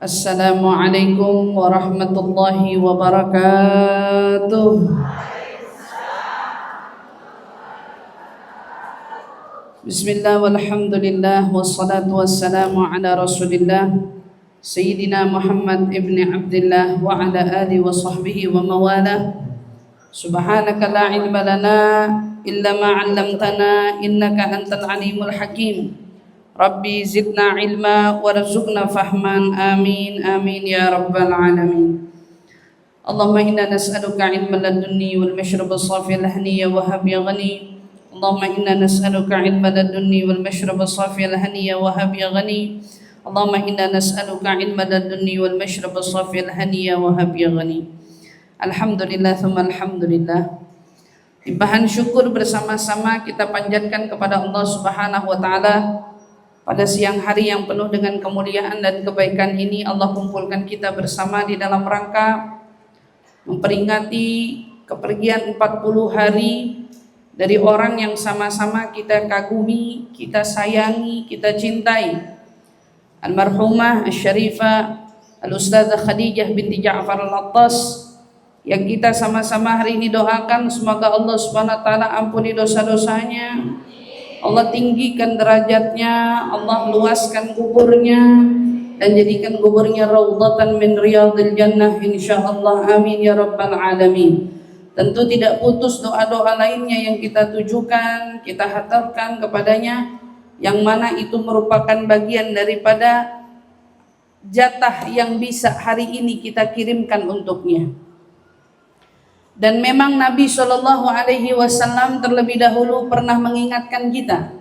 Assalamualaikum warahmatullahi wabarakatuh. Bismillah walhamdulillah wassalatu wassalamu ala rasulillah Sayyidina Muhammad ibn Abdullah wa ala alihi wa sahbihi wa mawalah. Subhanaka la ilma lana illa ma 'allamtana innaka antal alimul hakim. Rabbi zidna ilma warzuqna fahman, amin amin ya rabbal alamin. Allahumma inna nas'aluka ilman ladunni wal mashrab as-safi al-hani wa hab ya ghani. Allahumma inna nas'aluka ilman ladunni wal mashrab as-safi al-hani wa hab ya ghani. Allahumma inna nas'aluka ilman ladunni wal mashrab as-safi al-hani wa hab ya ghani. Alhamdulillah thumma alhamdulillah. Limpahan syukur bersama-sama kita panjatkan kepada Allah Subhanahu wa taala. Pada siang hari yang penuh dengan kemuliaan dan kebaikan ini, Allah kumpulkan kita bersama di dalam rangka memperingati kepergian 40 hari dari orang yang sama-sama kita kagumi, kita sayangi, kita cintai. Almarhumah Asy-Syarifah Al-Ustadzah Khadijah binti Ja'far Al-Attas, yang kita sama-sama hari ini doakan semoga Allah Subhanahu wa taala ampuni dosa-dosanya, Allah tinggikan derajatnya, Allah luaskan kuburnya dan jadikan kuburnya raudhatan min riyadil jannah insyaallah, amin ya rabbal alamin. Tentu tidak putus doa-doa lainnya yang kita tujukan, kita haturkan kepadanya, yang mana itu merupakan bagian daripada jatah yang bisa hari ini kita kirimkan untuknya. Dan memang Nabi SAW terlebih dahulu pernah mengingatkan kita,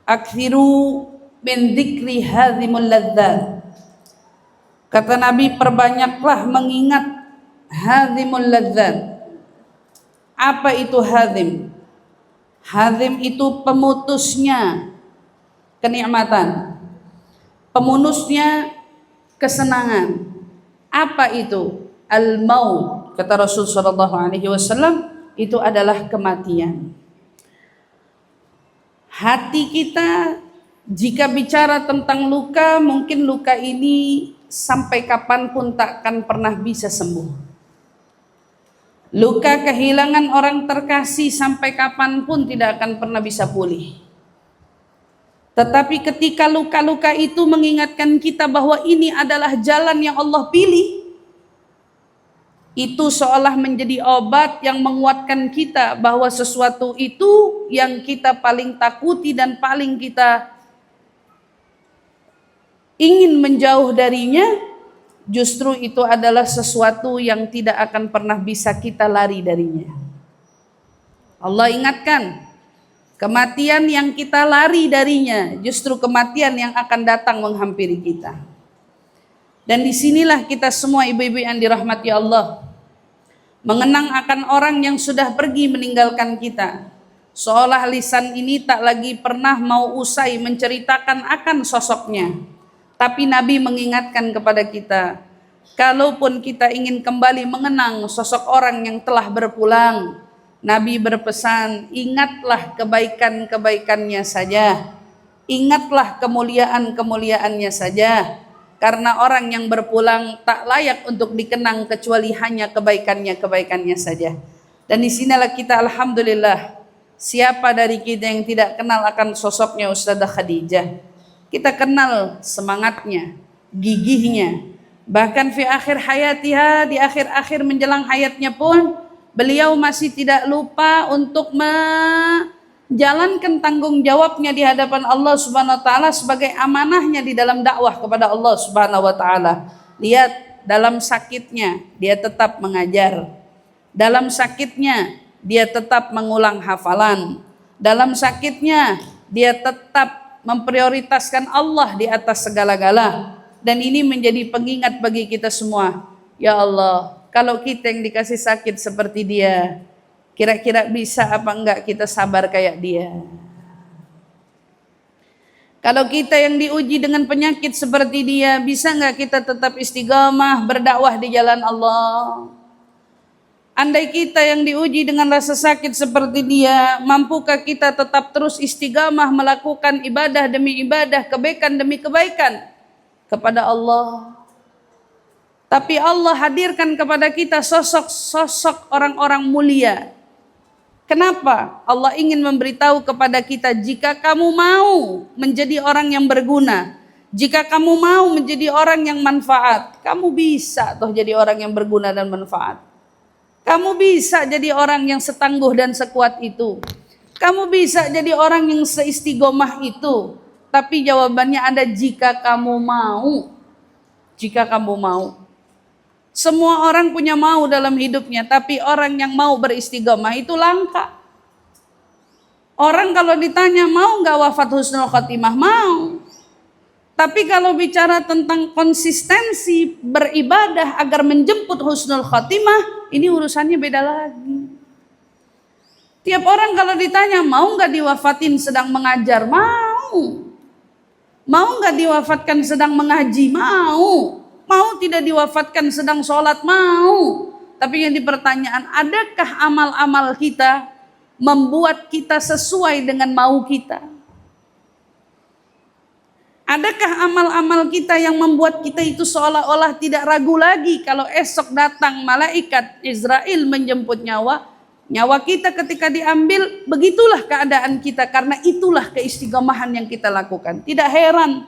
akthiru min dzikri hadhimul ladzat. Kata Nabi, perbanyaklah mengingat hadhimul ladzat. Apa itu hadhim? Hadhim itu pemutusnya kenikmatan, pemutusnya kesenangan. Apa itu? Al-maut. Kata Rasul sallallahu alaihi wasallam, itu adalah kematian. Hati kita jika bicara tentang luka, mungkin luka ini sampai kapanpun tak akan pernah bisa sembuh. Luka kehilangan orang terkasih sampai kapanpun tidak akan pernah bisa pulih. Tetapi ketika luka-luka itu mengingatkan kita bahwa ini adalah jalan yang Allah pilih, itu seolah menjadi obat yang menguatkan kita bahwa sesuatu itu yang kita paling takuti dan paling kita ingin menjauh darinya, justru itu adalah sesuatu yang tidak akan pernah bisa kita lari darinya. Allah ingatkan, kematian yang kita lari darinya justru kematian yang akan datang menghampiri kita. Dan disinilah kita semua ibu-ibu yang dirahmati Allah mengenang akan orang yang sudah pergi meninggalkan kita. Seolah lisan ini tak lagi pernah mau usai menceritakan akan sosoknya. Tapi Nabi mengingatkan kepada kita, kalaupun kita ingin kembali mengenang sosok orang yang telah berpulang, Nabi berpesan, ingatlah kebaikan-kebaikannya saja, ingatlah kemuliaan-kemuliaannya saja. Karena orang yang berpulang tak layak untuk dikenang kecuali hanya kebaikannya saja. Dan disinilah kita alhamdulillah, siapa dari kita yang tidak kenal akan sosoknya Ustadzah Khadijah? Kita kenal semangatnya, gigihnya. Bahkan di akhir hayatiha, di akhir-akhir menjelang hayatnya pun, beliau masih tidak lupa untuk jalankan tanggung jawabnya di hadapan Allah Subhanahu wa taala sebagai amanahnya di dalam dakwah kepada Allah Subhanahu wa taala. Lihat, dalam sakitnya dia tetap mengajar. Dalam sakitnya dia tetap mengulang hafalan. Dalam sakitnya dia tetap memprioritaskan Allah di atas segala-gala. Dan ini menjadi pengingat bagi kita semua. Ya Allah, kalau kita yang dikasih sakit seperti dia, kira-kira bisa apa enggak kita sabar kayak dia? Kalau kita yang diuji dengan penyakit seperti dia, bisa enggak kita tetap istiqamah berdakwah di jalan Allah? Andai kita yang diuji dengan rasa sakit seperti dia, mampukah kita tetap terus istiqamah melakukan ibadah demi ibadah, kebaikan demi kebaikan? kepada Allah. Tapi Allah hadirkan kepada kita sosok-sosok orang-orang mulia. Kenapa? Allah ingin memberitahu kepada kita, jika kamu mau menjadi orang yang berguna, jika kamu mau menjadi orang yang manfaat, kamu bisa toh jadi orang yang berguna dan manfaat. Kamu bisa jadi orang yang setangguh dan sekuat itu. Kamu bisa jadi orang yang seistiqomah itu. Tapi jawabannya ada jika kamu mau. Jika kamu mau. Semua orang punya mau dalam hidupnya, tapi orang yang mau beristiqomah itu langka. Orang kalau ditanya mau nggak wafat husnul khotimah, mau. Tapi kalau bicara tentang konsistensi beribadah agar menjemput husnul khotimah, ini urusannya beda lagi. Tiap orang kalau ditanya mau nggak diwafatin sedang mengajar, mau. Mau nggak diwafatkan sedang mengaji, mau. Mau tidak diwafatkan sedang sholat, mau. Tapi yang dipertanyaan, adakah amal-amal kita membuat kita sesuai dengan mau kita? Adakah amal-amal kita yang membuat kita itu seolah-olah tidak ragu lagi kalau esok datang malaikat Israel menjemput nyawa? Nyawa kita ketika diambil, begitulah keadaan kita, karena itulah keistiqomahan yang kita lakukan. Tidak heran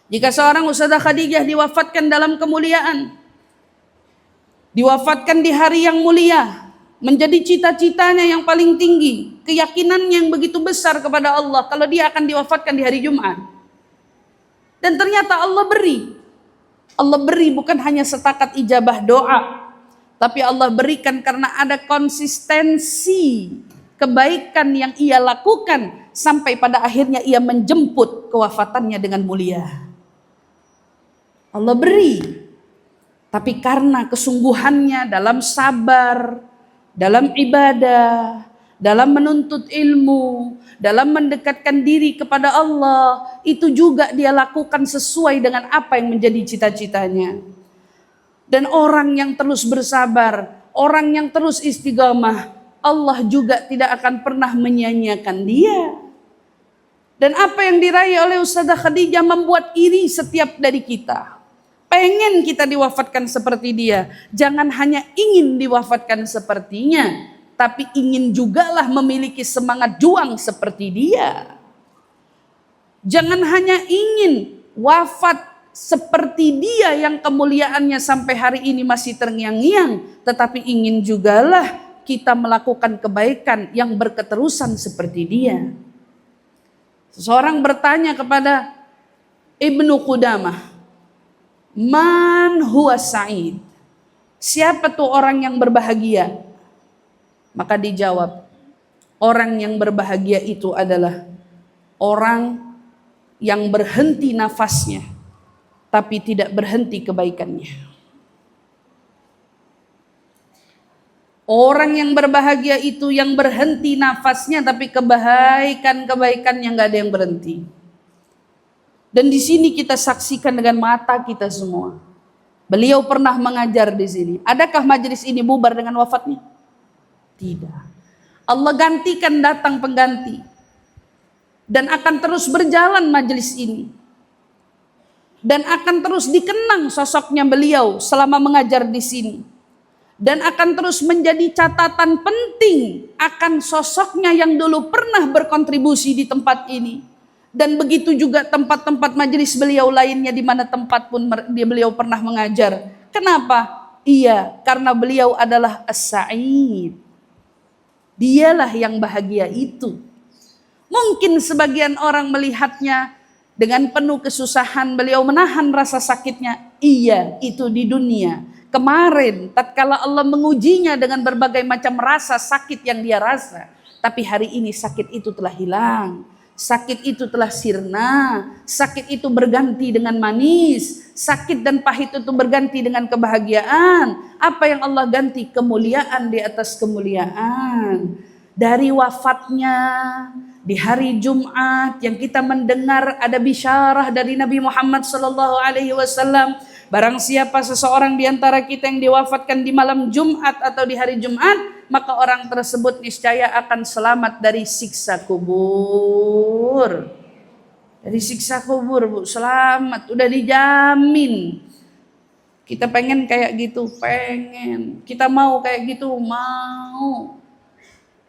jika seorang Ustazah Khadijah diwafatkan dalam kemuliaan, diwafatkan di hari yang mulia, menjadi cita-citanya yang paling tinggi, keyakinannya yang begitu besar kepada Allah kalau dia akan diwafatkan di hari Jumat. Dan ternyata Allah beri bukan hanya setakat ijabah doa, tapi Allah berikan karena ada konsistensi kebaikan yang ia lakukan sampai pada akhirnya ia menjemput kewafatannya dengan mulia. Allah beri, tapi karena kesungguhannya dalam sabar, dalam ibadah, dalam menuntut ilmu, dalam mendekatkan diri kepada Allah, itu juga dia lakukan sesuai dengan apa yang menjadi cita-citanya. Dan orang yang terus bersabar, orang yang terus istiqamah, Allah juga tidak akan pernah menyia-nyiakan dia. Dan apa yang diraih oleh Ustazah Khadijah membuat iri setiap dari kita. Pengen kita diwafatkan seperti dia. Jangan hanya ingin diwafatkan sepertinya, tapi ingin jugalah memiliki semangat juang seperti dia. Jangan hanya ingin wafat seperti dia yang kemuliaannya sampai hari ini masih terngiang-ngiang, tetapi ingin jugalah kita melakukan kebaikan yang berketerusan seperti dia. Seseorang bertanya kepada Ibnu Qudamah, man huwa sa'id? Siapa tuh orang yang berbahagia? Maka dijawab, orang yang berbahagia itu adalah orang yang berhenti nafasnya, tapi tidak berhenti kebaikannya. Orang yang berbahagia itu yang berhenti nafasnya, tapi kebaikan-kebaikannya nggak ada yang berhenti. Dan di sini kita saksikan dengan mata kita semua. Beliau pernah mengajar di sini. Adakah majelis ini bubar dengan wafatnya? Tidak. Allah gantikan datang pengganti. Dan akan terus berjalan majelis ini. Dan akan terus dikenang sosoknya beliau selama mengajar di sini. Dan akan terus menjadi catatan penting akan sosoknya yang dulu pernah berkontribusi di tempat ini. Dan begitu juga tempat-tempat majelis beliau lainnya di mana tempat pun beliau pernah mengajar. Kenapa? Iya, karena beliau adalah as-sa'id. Dialah yang bahagia itu. Mungkin sebagian orang melihatnya dengan penuh kesusahan, beliau menahan rasa sakitnya. Iya, itu di dunia. Kemarin, tatkala Allah mengujinya dengan berbagai macam rasa sakit yang dia rasa. Tapi hari ini sakit itu telah hilang. Sakit itu telah sirna, sakit itu berganti dengan manis, sakit dan pahit itu berganti dengan kebahagiaan. Apa yang Allah ganti? Kemuliaan di atas kemuliaan. Dari wafatnya di hari Jumat yang kita mendengar ada bisyarah dari Nabi Muhammad SAW. Barang siapa seseorang di antara kita yang diwafatkan di malam Jumat atau di hari Jumat, maka orang tersebut niscaya akan selamat dari siksa kubur. Dari siksa kubur, Bu, selamat, udah dijamin. Kita pengen kayak gitu, pengen. Kita mau kayak gitu, mau.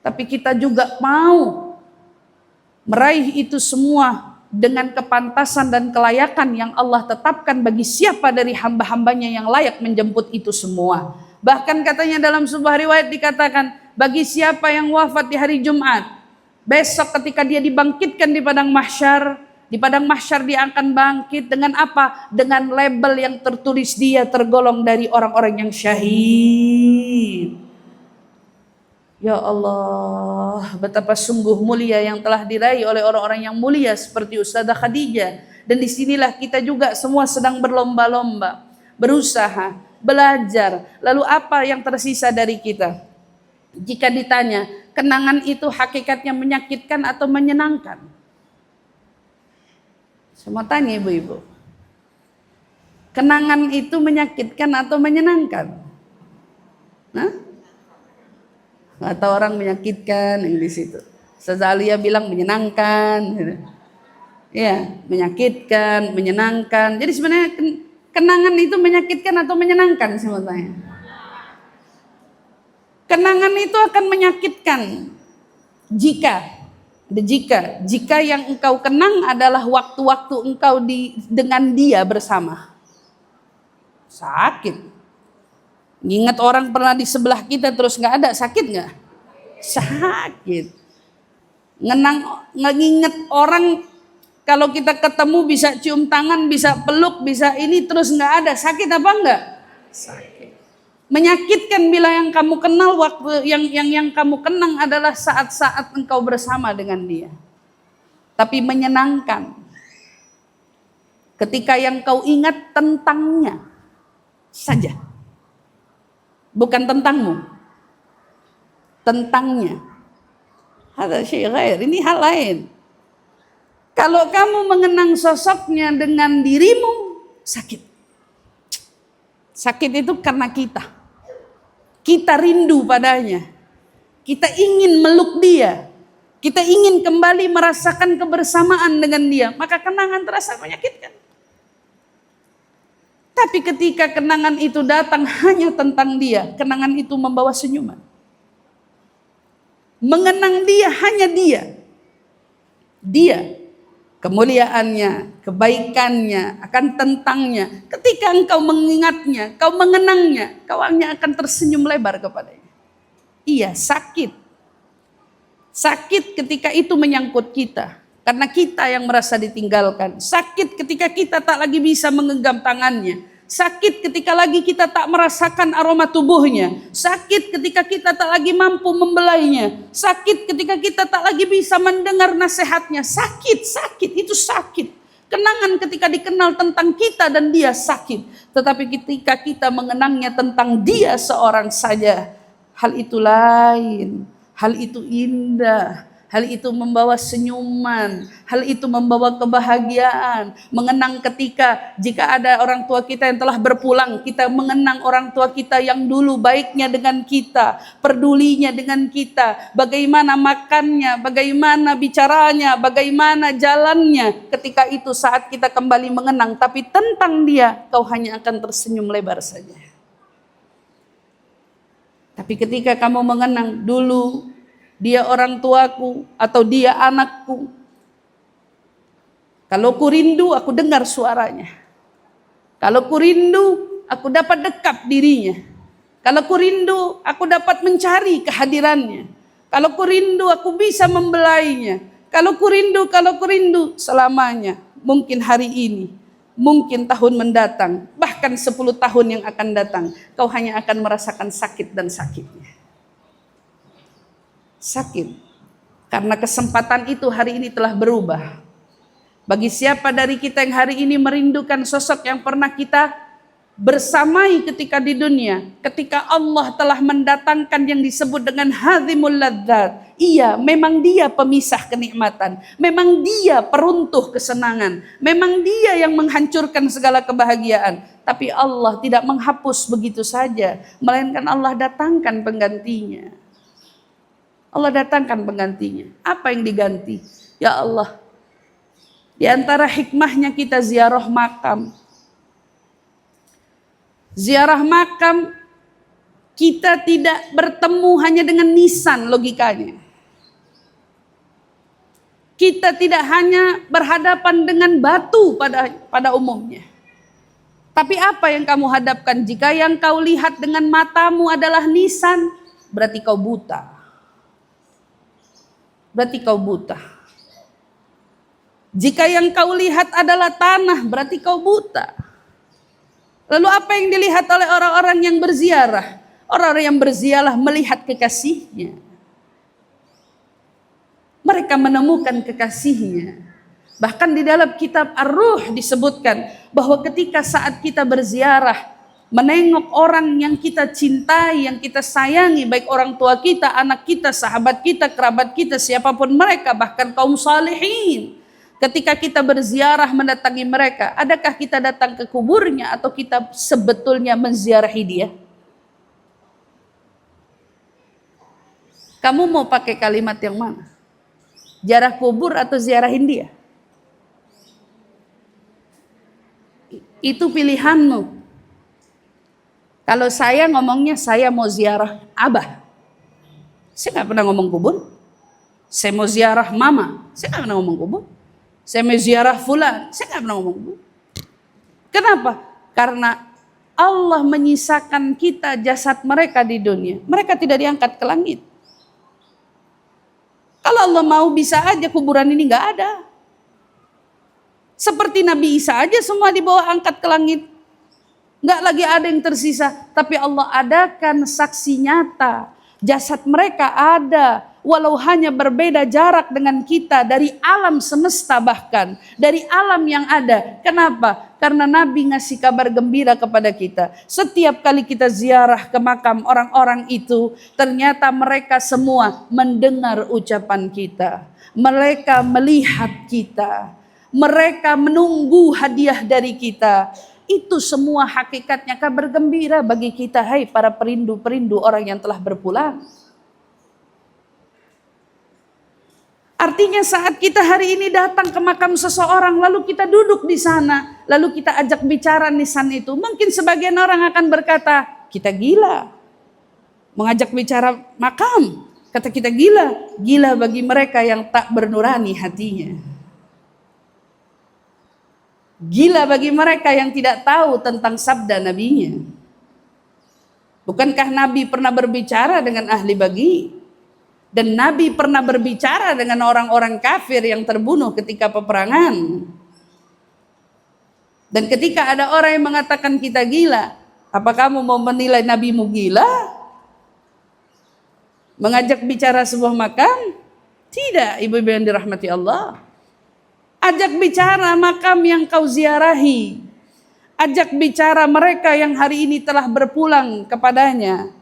Tapi kita juga mau meraih itu semua dengan kepantasan dan kelayakan yang Allah tetapkan bagi siapa dari hamba-hambanya yang layak menjemput itu semua. Bahkan katanya dalam sebuah riwayat dikatakan, bagi siapa yang wafat di hari Jumat, besok ketika dia dibangkitkan di padang mahsyar, dia akan bangkit dengan apa? Dengan label yang tertulis dia tergolong dari orang-orang yang syahid. Ya Allah, betapa sungguh mulia yang telah diraih oleh orang-orang yang mulia seperti Ustazah Khadijah. Dan disinilah kita juga semua sedang berlomba-lomba, berusaha, belajar. Lalu apa yang tersisa dari kita? Jika ditanya, kenangan itu hakikatnya menyakitkan atau menyenangkan? Saya mau tanya ibu-ibu, kenangan itu menyakitkan atau menyenangkan? Nah? Atau orang menyakitkan yang di situ. Sezalia bilang menyenangkan, gitu. Ya, menyakitkan, menyenangkan. Jadi sebenarnya kenangan itu menyakitkan atau menyenangkan sebetulnya? Kenangan itu akan menyakitkan jika yang engkau kenang adalah waktu-waktu engkau dengan dia bersama. Sakit. Ingat orang pernah di sebelah kita terus nggak ada, sakit nggak? Sakit. Nginget orang kalau kita ketemu bisa cium tangan, bisa peluk, bisa ini terus nggak ada, sakit apa enggak? Sakit. Menyakitkan bila yang kamu kenal waktu yang kamu kenang adalah saat-saat engkau bersama dengan dia. Tapi menyenangkan ketika yang kau ingat tentangnya saja. Bukan tentangmu, tentangnya. Ada syai' ghair, ini hal lain. Kalau kamu mengenang sosoknya dengan dirimu, sakit. Sakit itu karena kita rindu padanya. Kita ingin meluk dia. Kita ingin kembali merasakan kebersamaan dengan dia. Maka kenangan terasa menyakitkan. Tapi ketika kenangan itu datang hanya tentang dia, kenangan itu membawa senyuman. Mengenang dia hanya dia. Dia, kemuliaannya, kebaikannya, akan tentangnya. Ketika engkau mengingatnya, kau mengenangnya, kau hanya akan tersenyum lebar kepadanya. Iya, sakit. Sakit ketika itu menyangkut kita. Karena kita yang merasa ditinggalkan. Sakit ketika kita tak lagi bisa menggenggam tangannya. Sakit ketika lagi kita tak merasakan aroma tubuhnya. Sakit ketika kita tak lagi mampu membelainya. Sakit ketika kita tak lagi bisa mendengar nasihatnya. Sakit, itu sakit. Kenangan ketika dikenal tentang kita dan dia sakit. Tetapi ketika kita mengenangnya tentang dia seorang saja, hal itu lain. Hal itu indah. Hal itu membawa senyuman, hal itu membawa kebahagiaan. Mengenang jika ada orang tua kita yang telah berpulang, kita mengenang orang tua kita yang dulu baiknya dengan kita, pedulinya dengan kita, bagaimana makannya, bagaimana bicaranya, bagaimana jalannya. Ketika itu saat kita kembali mengenang, tapi tentang dia, kau hanya akan tersenyum lebar saja. Tapi ketika kamu mengenang dulu, dia orang tuaku atau dia anakku. Kalau ku rindu, aku dengar suaranya. Kalau ku rindu, aku dapat dekat dirinya. Kalau ku rindu, aku dapat mencari kehadirannya. Kalau ku rindu, aku bisa membelainya. Kalau ku rindu selamanya. Mungkin hari ini, mungkin tahun mendatang, bahkan 10 tahun yang akan datang, kau hanya akan merasakan sakit dan sakitnya. Sakit karena kesempatan itu hari ini telah berubah. Bagi siapa dari kita yang hari ini merindukan sosok yang pernah kita bersamai ketika di dunia, ketika Allah telah mendatangkan yang disebut dengan hadhimul ladzat. Iya, memang dia pemisah kenikmatan, memang dia peruntuh kesenangan, memang dia yang menghancurkan segala kebahagiaan. Tapi Allah tidak menghapus begitu saja, melainkan Allah datangkan penggantinya. Allah datangkan penggantinya. Apa yang diganti? Ya Allah, Di antara hikmahnya kita ziarah makam. Ziarah makam, kita tidak bertemu hanya dengan nisan logikanya. Kita tidak hanya berhadapan dengan batu pada umumnya. Tapi apa yang kamu hadapkan? Jika yang kau lihat dengan matamu adalah nisan, berarti kau buta. Berarti kau buta. Jika yang kau lihat adalah tanah, berarti kau buta. Lalu apa yang dilihat oleh orang-orang yang berziarah? Orang-orang yang berziarah melihat kekasihnya. Mereka menemukan kekasihnya. Bahkan di dalam kitab Ar-Ruh disebutkan bahwa ketika saat kita berziarah, menengok orang yang kita cintai, yang kita sayangi, baik orang tua kita, anak kita, sahabat kita, kerabat kita, siapapun mereka, bahkan kaum salihin. Ketika kita berziarah mendatangi mereka, adakah kita datang ke kuburnya atau kita sebetulnya menziarahi dia? Kamu mau pakai kalimat yang mana? Ziarah kubur atau ziarahin dia? Itu pilihanmu. Kalau saya ngomongnya, saya mau ziarah abah. Saya gak pernah ngomong kubur. Saya mau ziarah mama. Saya gak pernah ngomong kubur. Saya mau ziarah fulan. Saya gak pernah ngomong kubur. Kenapa? Karena Allah menyisakan kita jasad mereka di dunia. Mereka tidak diangkat ke langit. Kalau Allah mau bisa aja kuburan ini gak ada. Seperti Nabi Isa aja semua dibawa angkat ke langit. Gak lagi ada yang tersisa. Tapi Allah adakan saksi nyata. Jasad mereka ada. Walau hanya berbeda jarak dengan kita. Dari alam semesta bahkan. Dari alam yang ada. Kenapa? Karena Nabi ngasih kabar gembira kepada kita. Setiap kali kita ziarah ke makam orang-orang itu. Ternyata mereka semua mendengar ucapan kita. Mereka melihat kita. Mereka menunggu hadiah dari kita. Itu semua hakikatnya kabar gembira bagi kita. Hai para perindu-perindu orang yang telah berpulang. Artinya saat kita hari ini datang ke makam seseorang, lalu kita duduk di sana, lalu kita ajak bicara nisan itu, mungkin sebagian orang akan berkata, kita gila. Mengajak bicara makam, kata kita gila. Gila bagi mereka yang tak bernurani hatinya. Gila bagi mereka yang tidak tahu tentang sabda nabinya. Bukankah Nabi pernah berbicara dengan ahli bagi? Dan Nabi pernah berbicara dengan orang-orang kafir yang terbunuh ketika peperangan. Dan ketika ada orang yang mengatakan kita gila, apa kamu mau menilai nabimu gila? Mengajak bicara sebuah makam? Tidak, ibu-ibu yang dirahmati Allah. Ajak bicara makam yang kau ziarahi. Ajak bicara mereka yang hari ini telah berpulang kepadanya.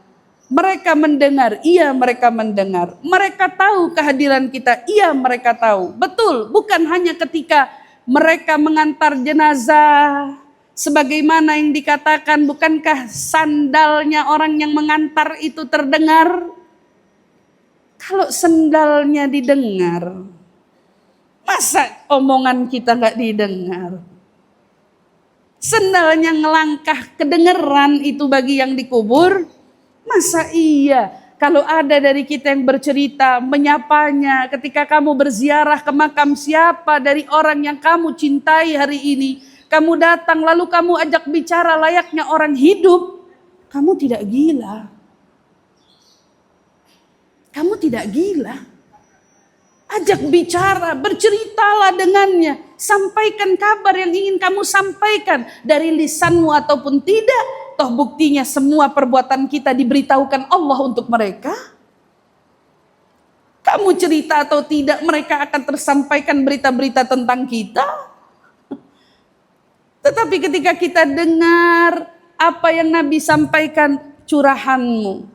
Mereka mendengar, iya mereka mendengar. Mereka tahu kehadiran kita, iya mereka tahu. Betul, bukan hanya ketika mereka mengantar jenazah. Sebagaimana yang dikatakan, bukankah sandalnya orang yang mengantar itu terdengar? Kalau sandalnya didengar, masa omongan kita gak didengar? Sendalnya ngelangkah kedengeran itu bagi yang dikubur. Masa iya kalau ada dari kita yang bercerita, menyapanya ketika kamu berziarah ke makam siapa dari orang yang kamu cintai hari ini. Kamu datang lalu kamu ajak bicara layaknya orang hidup. Kamu tidak gila. Kamu tidak gila. Ajak bicara, berceritalah dengannya. Sampaikan kabar yang ingin kamu sampaikan dari lisanmu ataupun tidak. Toh buktinya semua perbuatan kita diberitahukan Allah untuk mereka. Kamu cerita atau tidak, mereka akan tersampaikan berita-berita tentang kita. Tetapi ketika kita dengar apa yang Nabi sampaikan, curahanmu,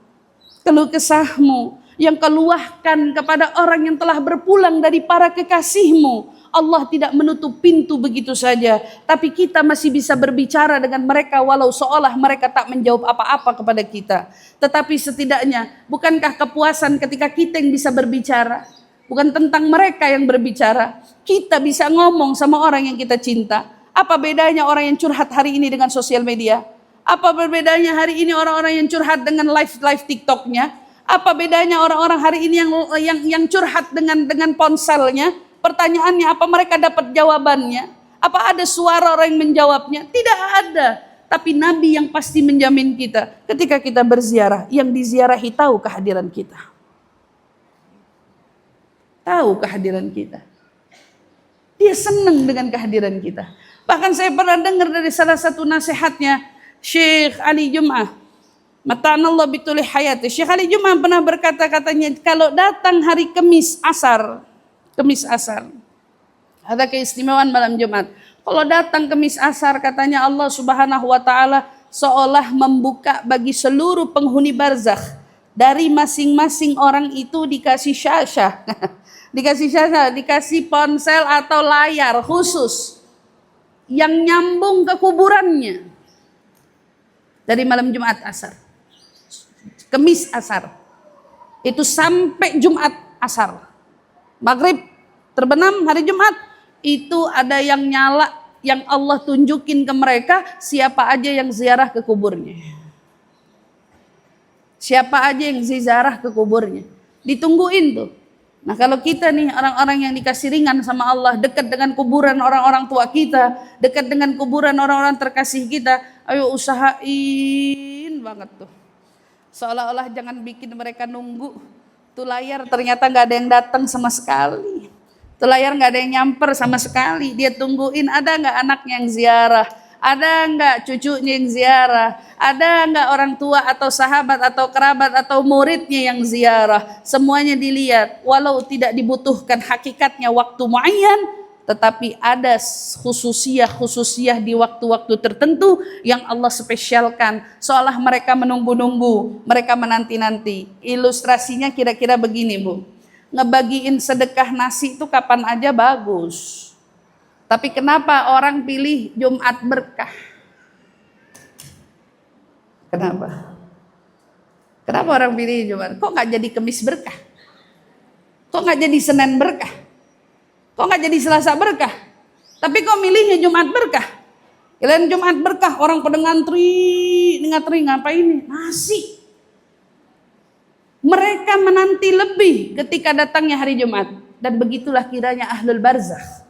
keluh kesahmu, yang keluahkan kepada orang yang telah berpulang dari para kekasihmu. Allah tidak menutup pintu begitu saja. Tapi kita masih bisa berbicara dengan mereka walau seolah mereka tak menjawab apa-apa kepada kita. Tetapi setidaknya bukankah kepuasan ketika kita yang bisa berbicara? bukan tentang mereka yang berbicara. Kita bisa ngomong sama orang yang kita cinta. Apa bedanya orang yang curhat hari ini dengan sosial media? Apa berbedanya hari ini orang-orang yang curhat dengan live TikToknya? Apa bedanya orang-orang hari ini yang curhat dengan ponselnya? Pertanyaannya, apa mereka dapat jawabannya? Apa ada suara orang yang menjawabnya? Tidak ada. Tapi Nabi yang pasti menjamin kita ketika kita berziarah, yang diziarahi tahu kehadiran kita. Tahu kehadiran kita. Dia senang dengan kehadiran kita. Bahkan saya pernah dengar dari salah satu nasihatnya Syekh Ali Jum'ah. Mata'anallah bituli hayati. Syekh Ali Jum'ah pernah berkata, katanya kalau datang hari Kamis asar. Ada keistimewaan malam Jumat. Kalau datang Kamis asar, katanya Allah Subhanahu wa taala seolah membuka bagi seluruh penghuni barzakh. Dari masing-masing orang itu dikasih syashah. Dikasih ponsel atau layar khusus yang nyambung ke kuburannya. Dari malam Jumat asar. Kamis asar. Itu sampai Jumat asar. Maghrib terbenam hari Jumat. Itu ada yang nyala, yang Allah tunjukin ke mereka siapa aja yang ziarah ke kuburnya. Siapa aja yang ziarah ke kuburnya. Ditungguin tuh. Nah kalau kita nih orang-orang yang dikasih ringan sama Allah, dekat dengan kuburan orang-orang tua kita, dekat dengan kuburan orang-orang terkasih kita, ayo usahain banget tuh. Seolah-olah jangan bikin mereka nunggu. Tuh layar ternyata gak ada yang datang sama sekali. Tuh layar gak ada yang nyamper sama sekali. Dia tungguin ada gak anaknya yang ziarah, ada gak cucunya yang ziarah, ada gak orang tua atau sahabat atau kerabat atau muridnya yang ziarah. Semuanya dilihat, walau tidak dibutuhkan hakikatnya waktu muayyan, tetapi ada khususiyah di waktu-waktu tertentu yang Allah spesialkan. Seolah mereka menunggu-nunggu, mereka menanti-nanti. Ilustrasinya kira-kira begini Bu. Ngebagiin sedekah nasi itu kapan aja bagus. Tapi kenapa orang pilih Jumat berkah? Kenapa? Kenapa orang pilih Jumat? Kok gak jadi Kamis berkah? Kok gak jadi Senin berkah? Kok gak jadi Selasa berkah? Tapi kok milihnya Jumat berkah? Kalian Jumat berkah, orang pada ngantri ngapain? Nasi. Mereka menanti lebih ketika datangnya hari Jumat. Dan begitulah kiranya ahlul barzakh.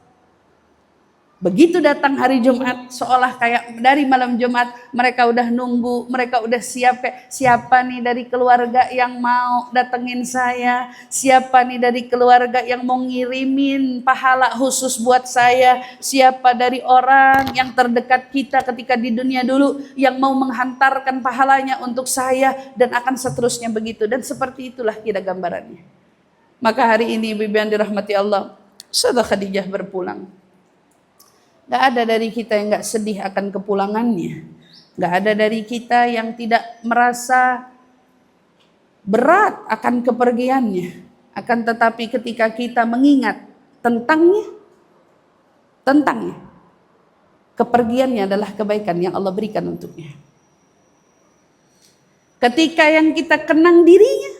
Begitu datang hari Jumat, seolah kayak dari malam Jumat mereka udah nunggu, mereka udah siap, kayak siapa nih dari keluarga yang mau datengin saya, siapa nih dari keluarga yang mau ngirimin pahala khusus buat saya, siapa dari orang yang terdekat kita ketika di dunia dulu yang mau menghantarkan pahalanya untuk saya, dan akan seterusnya begitu. Dan seperti itulah kira gambarannya. Maka hari ini Ibu yang dirahmati Allah, Sayyidah Khadijah berpulang. Gak ada dari kita yang gak sedih akan kepulangannya. Gak ada dari kita yang tidak merasa berat akan kepergiannya. Akan tetapi ketika kita mengingat tentangnya, kepergiannya adalah kebaikan yang Allah berikan untuknya. Ketika yang kita kenang dirinya,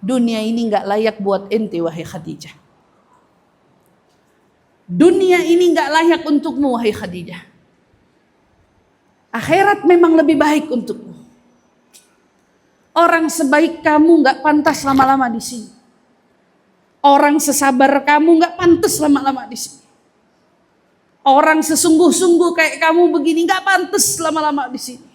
dunia ini gak layak buat ente wahai Khadijah. Dunia ini gak layak untukmu wahai Khadijah. Akhirat memang lebih baik untukmu. Orang sebaik kamu gak pantas lama-lama di sini. Orang sesabar kamu gak pantas lama-lama di sini. Orang sesungguh-sungguh kayak kamu begini gak pantas lama-lama di sini.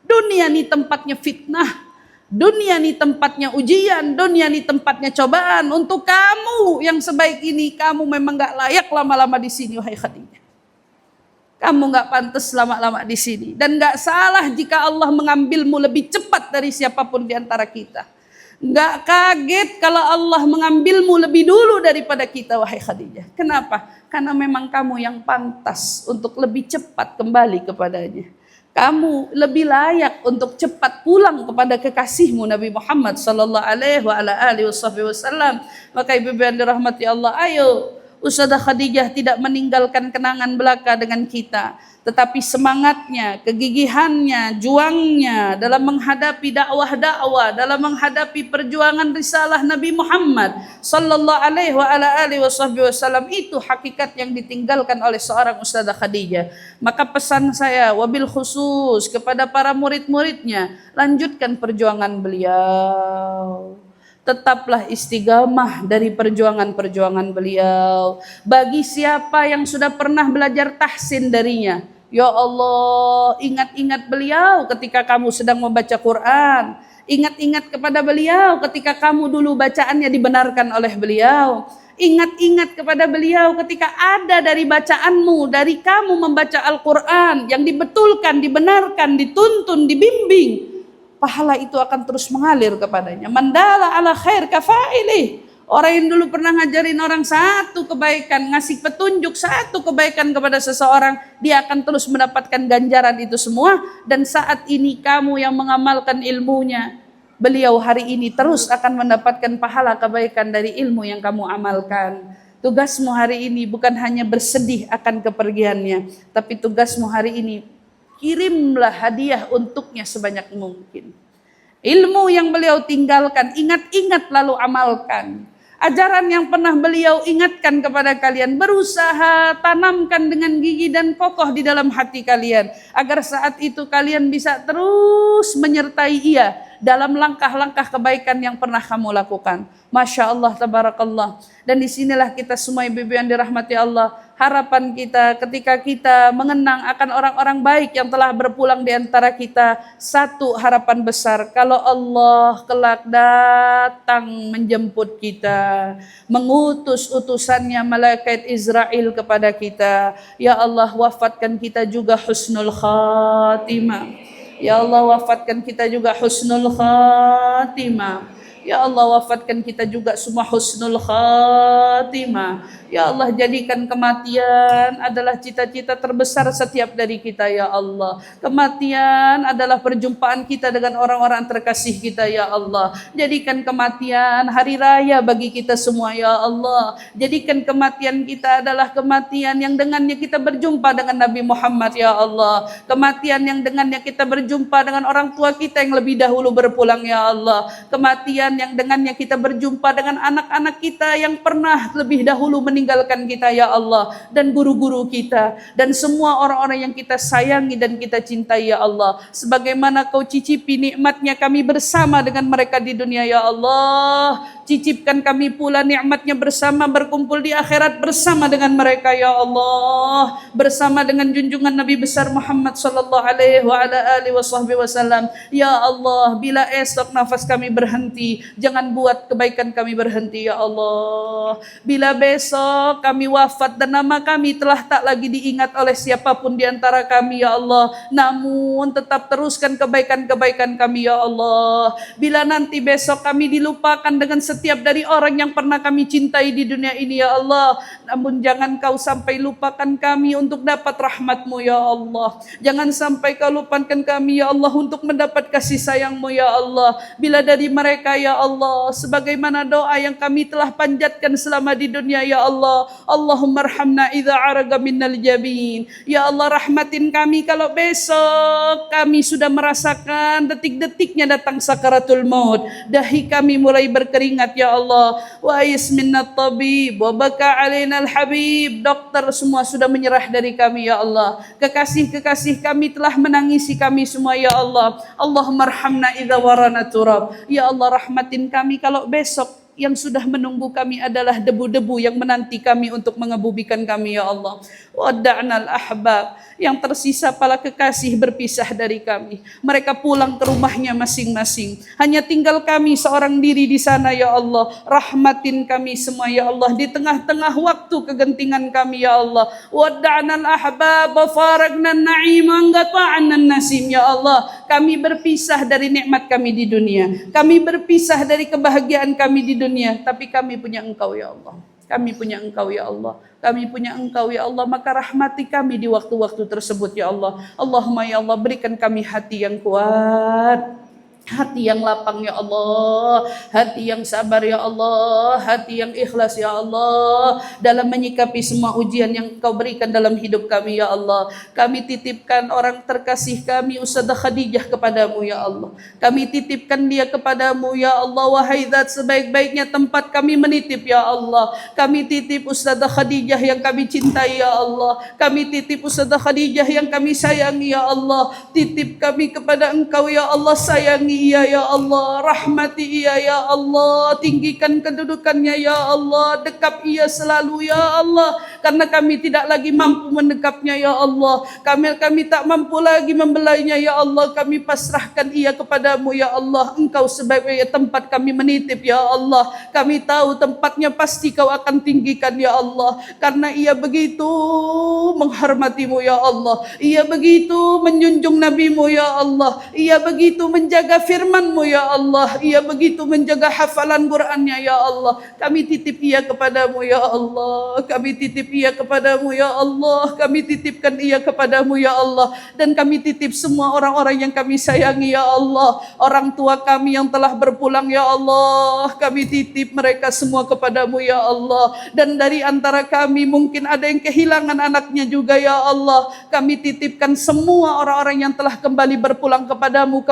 Dunia ini tempatnya fitnah. Dunia ini tempatnya ujian, dunia ini tempatnya cobaan. Untuk kamu yang sebaik ini, kamu memang gak layak lama-lama di sini wahai Khadijah. Kamu gak pantas lama-lama di sini. Dan gak salah jika Allah mengambilmu lebih cepat dari siapapun di antara kita. Gak kaget kalau Allah mengambilmu lebih dulu daripada kita wahai Khadijah. Kenapa? Karena memang kamu yang pantas untuk lebih cepat kembali kepadanya. Kamu lebih layak untuk cepat pulang kepada kekasihmu Nabi Muhammad sallallahu alaihi wasallam. Maka ibu yang dirahmati Allah, ayo Ustazah Khadijah tidak meninggalkan kenangan belaka dengan kita, tetapi semangatnya, kegigihannya, juangnya dalam menghadapi dakwah-dakwah, dalam menghadapi perjuangan risalah Nabi Muhammad sallallahu alaihi wasallam, itu hakikat yang ditinggalkan oleh seorang Ustazah Khadijah. Maka pesan saya wabil khusus kepada para murid-muridnya, lanjutkan perjuangan beliau. Tetaplah istiqamah dari perjuangan-perjuangan beliau. Bagi siapa yang sudah pernah belajar tahsin darinya, ya Allah, ingat-ingat beliau ketika kamu sedang membaca Quran. Ingat-ingat kepada beliau ketika kamu dulu bacaannya dibenarkan oleh beliau. Ingat-ingat kepada beliau ketika ada dari bacaanmu, dari kamu membaca Al-Quran yang dibetulkan, dibenarkan, dituntun, dibimbing. Pahala itu akan terus mengalir kepadanya. Mandala ala khair kafailih. Orang yang dulu pernah ngajarin orang satu kebaikan, ngasih petunjuk satu kebaikan kepada seseorang, dia akan terus mendapatkan ganjaran itu semua. Dan saat ini kamu yang mengamalkan ilmunya, beliau hari ini terus akan mendapatkan pahala kebaikan dari ilmu yang kamu amalkan. Tugasmu hari ini bukan hanya bersedih akan kepergiannya, tapi tugasmu hari ini, kirimlah hadiah untuknya sebanyak mungkin. Ilmu yang beliau tinggalkan, ingat-ingat lalu amalkan. Ajaran yang pernah beliau ingatkan kepada kalian, berusaha tanamkan dengan gigi dan kokoh di dalam hati kalian, agar saat itu kalian bisa terus menyertai ia dalam langkah-langkah kebaikan yang pernah kamu lakukan. Masya Allah, tabarakallah. Dan disinilah kita semua ibu-ibu yang dirahmati Allah, harapan kita ketika kita mengenang akan orang-orang baik yang telah berpulang di antara kita, satu harapan besar, kalau Allah kelak datang menjemput kita, mengutus utusannya malaikat Israel kepada kita, ya Allah wafatkan kita juga husnul khatimah. Ya Allah wafatkan kita juga husnul khatimah. Ya Allah wafatkan kita juga semua husnul khatimah. Ya Allah jadikan kematian adalah cita-cita terbesar setiap dari kita ya Allah. Kematian adalah perjumpaan kita dengan orang-orang terkasih kita ya Allah. Jadikan kematian hari raya bagi kita semua ya Allah. Jadikan kematian kita adalah kematian yang dengannya kita berjumpa dengan Nabi Muhammad ya Allah. Kematian yang dengannya kita berjumpa dengan orang tua kita yang lebih dahulu berpulang ya Allah. Kematian yang dengannya kita berjumpa dengan anak-anak kita yang pernah lebih dahulu meninggalkan kita ya Allah, dan guru-guru kita dan semua orang-orang yang kita sayangi dan kita cintai ya Allah. Sebagaimana kau cicipi nikmatnya kami bersama dengan mereka di dunia ya Allah, cicipkan kami pula nikmatnya bersama berkumpul di akhirat bersama dengan mereka ya Allah, bersama dengan junjungan Nabi besar Muhammad sallallahu alaihi wasallam. Ya Allah, bila esok nafas kami berhenti, jangan buat kebaikan kami berhenti ya Allah. Bila besok kami wafat dan nama kami telah tak lagi diingat oleh siapapun di antara kami ya Allah, namun tetap teruskan kebaikan-kebaikan kami ya Allah. Bila nanti besok kami dilupakan dengan setiap dari orang yang pernah kami cintai di dunia ini ya Allah, namun jangan kau sampai lupakan kami untuk dapat rahmat-Mu ya Allah. Jangan sampai kau lupakan kami ya Allah untuk mendapat kasih sayang-Mu ya Allah. Bila dari mereka ya Allah, sebagaimana doa yang kami telah panjatkan selama di dunia ya Allah, Allahumma arhamna idza araga minnal jabin. Ya Allah rahmatin kami kalau besok kami sudah merasakan detik-detiknya datang sakaratul maut, dahi kami mulai berkeringat ya Allah. Wa isminnat tabib wa baka alaina al-habib, dokter semua sudah menyerah dari kami ya Allah. Kekasih-kekasih kami telah menangisi kami semua ya Allah. Allahumma arhamna idza warana turab. Ya Allah rahmatin kami kalau besok yang sudah menunggu kami adalah debu-debu yang menanti kami untuk mengebumikan kami ya Allah. Wadda'nal ahbab, yang tersisa para kekasih berpisah dari kami. Mereka pulang ke rumahnya masing-masing. Hanya tinggal kami seorang diri di sana ya Allah. Rahmatin kami semua ya Allah di tengah-tengah waktu kegentingan kami ya Allah. Wadda'nal ahbab wa faragna an-na'im wa anqata'na an-nasim ya Allah. Kami berpisah dari nikmat kami di dunia. Kami berpisah dari kebahagiaan kami di dunia, tapi kami punya Engkau ya Allah. Kami punya Engkau ya Allah. Kami punya Engkau ya Allah, maka rahmati kami di waktu-waktu tersebut ya Allah. Allahumma ya Allah, berikan kami hati yang kuat. hati yang lapang ya Allah, hati yang sabar ya Allah, hati yang ikhlas ya Allah dalam menyikapi semua ujian yang Kau berikan dalam hidup kami ya Allah. Kami titipkan orang terkasih kami Ustazah Khadijah kepadamu ya Allah. Kami titipkan dia kepadamu ya Allah. Wahai Zat sebaik-baiknya tempat kami menitip ya Allah. Kami titip Ustazah Khadijah yang kami cintai ya Allah. Kami titip Ustazah Khadijah yang kami sayangi ya Allah. Titip kami kepada Engkau ya Allah, sayangi ia ya Allah, rahmati ia ya Allah, tinggikan kedudukannya ya Allah, dekap ia selalu ya Allah, karena kami tidak lagi mampu mendekapnya ya Allah, kami tak mampu lagi membelainya ya Allah, kami pasrahkan ia kepadamu ya Allah. Engkau sebagai tempat kami menitip ya Allah, kami tahu tempatnya pasti Kau akan tinggikan ya Allah, karena ia begitu menghormatimu ya Allah, ia begitu menjunjung nabimu ya Allah, ia begitu menjaga firman-Mu ya Allah, ia begitu menjaga hafalan Qur'annya ya Allah. Kami titip ia kepadamu ya Allah, kami titip ia kepadamu ya Allah, kami titipkan ia kepadamu ya Allah, dan kami titip semua orang-orang yang kami sayangi ya Allah, orang tua kami yang telah berpulang ya Allah, kami titip mereka semua kepadamu ya Allah, dan dari antara kami mungkin ada yang kehilangan anaknya juga ya Allah, kami titipkan semua orang-orang yang telah kembali berpulang kepadamu,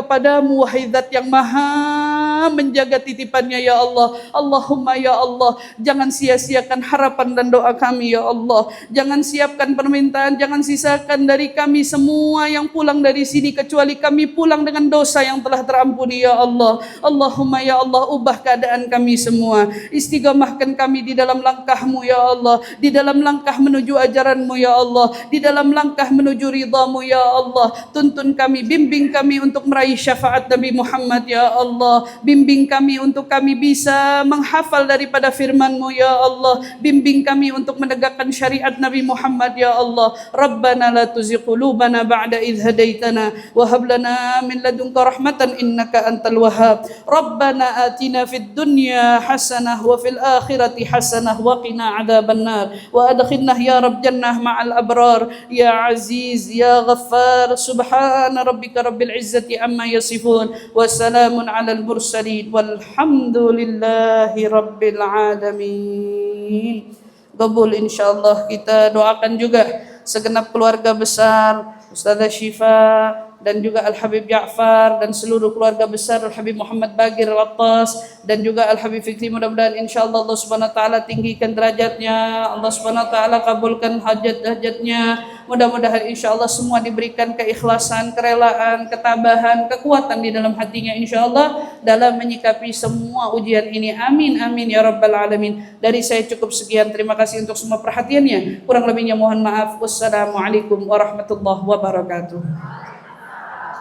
wahai Zat yang maha menjaga titipannya ya Allah. Allahumma ya Allah, jangan sia-siakan harapan dan doa kami ya Allah, jangan siapkan permintaan, jangan sisakan dari kami semua yang pulang dari sini kecuali kami pulang dengan dosa yang telah terampuni ya Allah. Allahumma ya Allah, ubah keadaan kami semua, istiqamahkan kami di dalam langkah-Mu ya Allah, di dalam langkah menuju ajaran-Mu ya Allah, di dalam langkah menuju ridha-Mu ya Allah. Tuntun kami, bimbing kami untuk meraih syafaat Nabi Muhammad ya Allah, bimbing kami untuk kami bisa menghafal daripada firman-Mu ya Allah, bimbing kami untuk menegakkan syariat Nabi Muhammad ya Allah. Rabbana la tuzigh qulubana ba'da idh hadaitana wa hab lana min ladunka rahmatan innaka antal wahhab. Rabbana atina fid dunya hasanah wa fil akhirati hasanah wa qina adzabannar wa adkhilna ya rabb jannah ma'al abrar ya aziz ya ghaffar. Subhana rabbika rabbil izzati amma yasifun wa salamun alal mursalin walhamdulillahi rabbil alamin. Qabul insyaallah. Kita doakan juga segenap keluarga besar Ustazah Syifa dan juga Al-Habib Ja'far dan seluruh keluarga besar Al-Habib Muhammad Bagir Al-Attas dan juga Al-Habib Fikri. Mudah-mudahan insyaallah Allah Subhanahu wa taala tinggikan derajatnya, Allah Subhanahu wa taala kabulkan hajat-hajatnya. Mudah-mudahan insyaallah semua diberikan keikhlasan, kerelaan, ketabahan, kekuatan di dalam hatinya insyaallah dalam menyikapi semua ujian ini. Amin amin ya rabbal alamin. Dari saya cukup sekian. Terima kasih untuk semua perhatiannya. Kurang lebihnya mohon maaf. Wassalamualaikum warahmatullahi wabarakatuh.